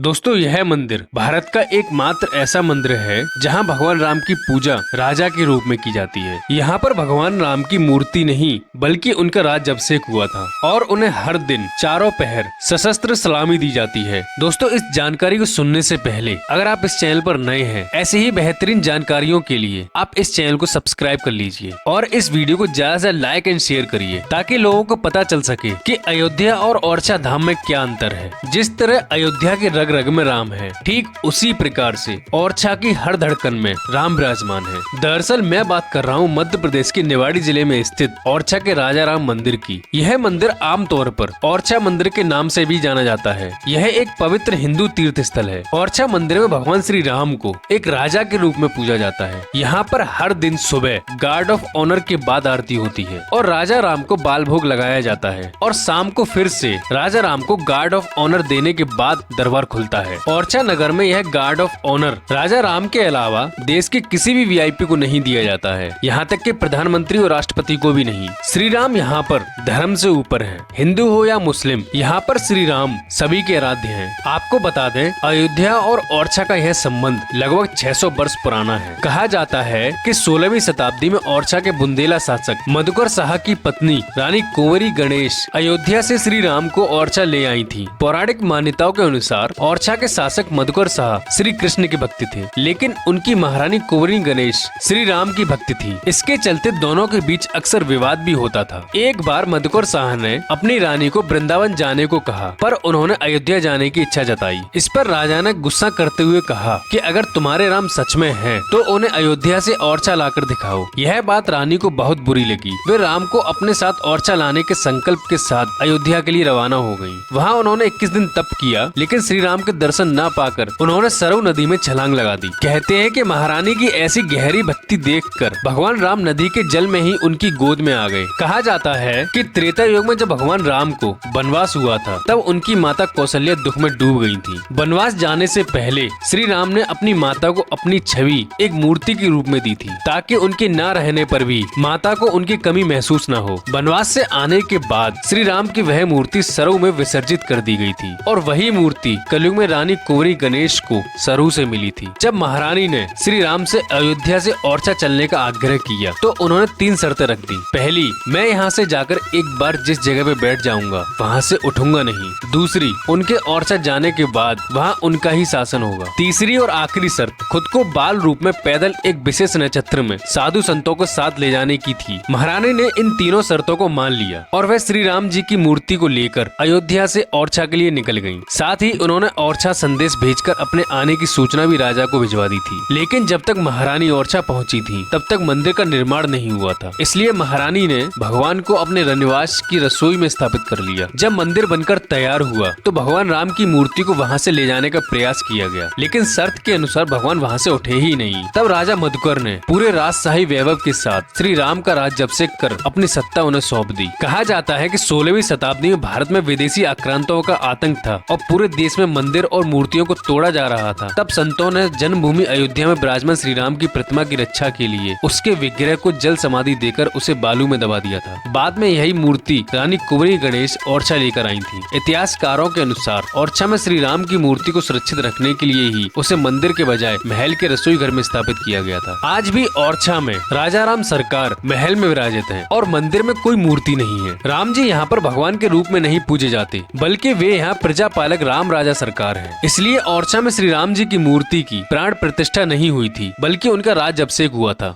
दोस्तों यह मंदिर भारत का एकमात्र ऐसा मंदिर है जहां भगवान राम की पूजा राजा के रूप में की जाती है। यहाँ पर भगवान राम की मूर्ति नहीं बल्कि उनका राज्याभिषेक हुआ था और उन्हें हर दिन चारों पहर सशस्त्र सलामी दी जाती है। दोस्तों इस जानकारी को सुनने से पहले अगर आप इस चैनल पर नए हैं, ऐसे ही बेहतरीन जानकारियों के लिए आप इस चैनल को सब्सक्राइब कर लीजिए और इस वीडियो को ज्यादा से लाइक एंड शेयर करिए ताकि लोगों को पता चल सके कि अयोध्या और ओरछा धाम में क्या अंतर है। जिस तरह अयोध्या के रग रग में राम है, ठीक उसी प्रकार से ओरछा की हर धड़कन में राम विराजमान है। दरअसल मैं बात कर रहा हूँ मध्य प्रदेश के निवाड़ी जिले में स्थित ओरछा के राजा राम मंदिर की। यह मंदिर आमतौर पर ओरछा मंदिर के नाम से भी जाना जाता है। यह एक पवित्र हिंदू तीर्थ स्थल है। ओरछा मंदिर में भगवान श्री राम को एक राजा के रूप में पूजा जाता है। यहाँ पर हर दिन सुबह गार्ड ऑफ ऑनर के बाद आरती होती है और राजा राम को बाल भोग लगाया जाता है और शाम को फिर से राजा राम को गार्ड ऑफ ऑनर देने के बाद दरबार खुलता है। ओरछा नगर में यह गार्ड ऑफ ऑनर राजा राम के अलावा देश के किसी भी वीआईपी को नहीं दिया जाता है, यहाँ तक कि प्रधानमंत्री और राष्ट्रपति को भी नहीं। श्री राम यहाँ पर धर्म से ऊपर है, हिंदू हो या मुस्लिम, यहाँ पर श्री राम सभी के आराध्य हैं। आपको बता दें अयोध्या और ओरछा का यह संबंध लगभग 600 वर्ष पुराना है। कहा जाता है कि 16वीं शताब्दी में ओरछा के बुंदेला शासक मधुकर शाह की पत्नी रानी कुंवरी गणेश अयोध्या से श्री राम को ओरछा ले आई थी। पौराणिक मान्यताओं के अनुसार ओरछा के शासक मधुकर शाह श्री कृष्ण के भक्त थे, लेकिन उनकी महारानी कुंवरी गणेश श्री राम की भक्त थी। इसके चलते दोनों के बीच अक्सर विवाद भी होता था। एक बार मधुकर शाह ने अपनी रानी को वृंदावन जाने को कहा, पर उन्होंने अयोध्या जाने की इच्छा जताई। इस पर राजा ने गुस्सा करते हुए कहा कि अगर तुम्हारे राम सच में हैं, तो उन्हें अयोध्या से ओरछा लाकर दिखाओ। यह बात रानी को बहुत बुरी लगी। वे राम को अपने साथ ओरछा लाने के संकल्प के साथ अयोध्या के लिए रवाना हो गयी। वहाँ उन्होंने 21 दिन तप किया, लेकिन श्री राम के दर्शन न पाकर उन्होंने सरयू नदी में छलांग लगा दी। कहते हैं कि महारानी की ऐसी गहरी भक्ति देखकर भगवान राम नदी के जल में ही उनकी गोद में आ गए। कहा जाता है कि त्रेता युग में जब भगवान राम को वनवास हुआ था, तब उनकी माता कौशल्या दुख में डूब गई थी। वनवास जाने से पहले श्री राम ने अपनी माता को अपनी छवि एक मूर्ति के रूप में दी थी, ताकि उनके न रहने पर भी माता को उनकी कमी महसूस न हो। वनवास से आने के बाद श्री राम की वह मूर्ति सरयू में विसर्जित कर दी गई थी और वही मूर्ति कलयुग में रानी कुंवरी गणेश को सरयू से मिली थी। जब महारानी ने श्री राम से अयोध्या से ओरछा चलने का आग्रह किया, तो उन्होंने 3 शर्तें रख दी। पहली, मैं यहाँ से जाकर एक बार जिस जगह पे बैठ जाऊंगा वहाँ से उठूंगा नहीं। दूसरी, उनके ओरछा जाने के बाद वहाँ उनका ही शासन होगा। तीसरी और आखिरी शर्त, खुद को बाल रूप में पैदल एक विशेष नक्षत्र में साधु संतों को साथ ले जाने की थी। महारानी ने इन तीनों शर्तों को मान लिया और वह श्री राम जी की मूर्ति को लेकर अयोध्या से ओरछा के लिए निकल गयी। साथ ही उन्होंने ओरछा संदेश भेजकर अपने आने की सूचना भी राजा को भिजवा दी थी। लेकिन जब तक महारानी ओरछा पहुंची थी, तब तक मंदिर का निर्माण नहीं हुआ था। इसलिए महारानी ने भगवान को अपने रनिवास की रसोई में स्थापित कर लिया। जब मंदिर बनकर तैयार हुआ, तो भगवान राम की मूर्ति को वहां से ले जाने का प्रयास किया गया, लेकिन शर्त के अनुसार भगवान वहां से उठे ही नहीं। तब राजा मधुकर ने पूरे राजशाही वैभव के साथ श्री राम का राज्याभिषेक कर अपनी सत्ता उन्हें सौंप दी। कहा जाता है कि 16वीं शताब्दी में भारत में विदेशी आक्रांताओं का आतंक था और पूरे देश में मंदिर और मूर्तियों को तोड़ा जा रहा था। तब संतों ने जन्मभूमि अयोध्या में विराजमान श्री राम की प्रतिमा की रक्षा के लिए उसके विग्रह को जल समाधि देकर उसे बालू में दबा दिया था। बाद में यही मूर्ति रानी कुंवरी गणेश ओरछा लेकर आई थी। इतिहासकारों के अनुसार ओरछा में श्री राम की मूर्ति को सुरक्षित रखने के लिए ही उसे मंदिर के बजाय महल के रसोई घर में स्थापित किया गया था। आज भी ओरछा में राजा राम सरकार महल में विराजित हैं और मंदिर में कोई मूर्ति नहीं है। राम जी यहाँ पर भगवान के रूप में नहीं पूजे जाते, बल्कि वे यहाँ प्रजापालक राम राजा सरकार है। इसलिए ओरछा में श्री राम जी की मूर्ति की प्राण प्रतिष्ठा नहीं हुई थी, बल्कि उनका राज्याभिषेक हुआ था।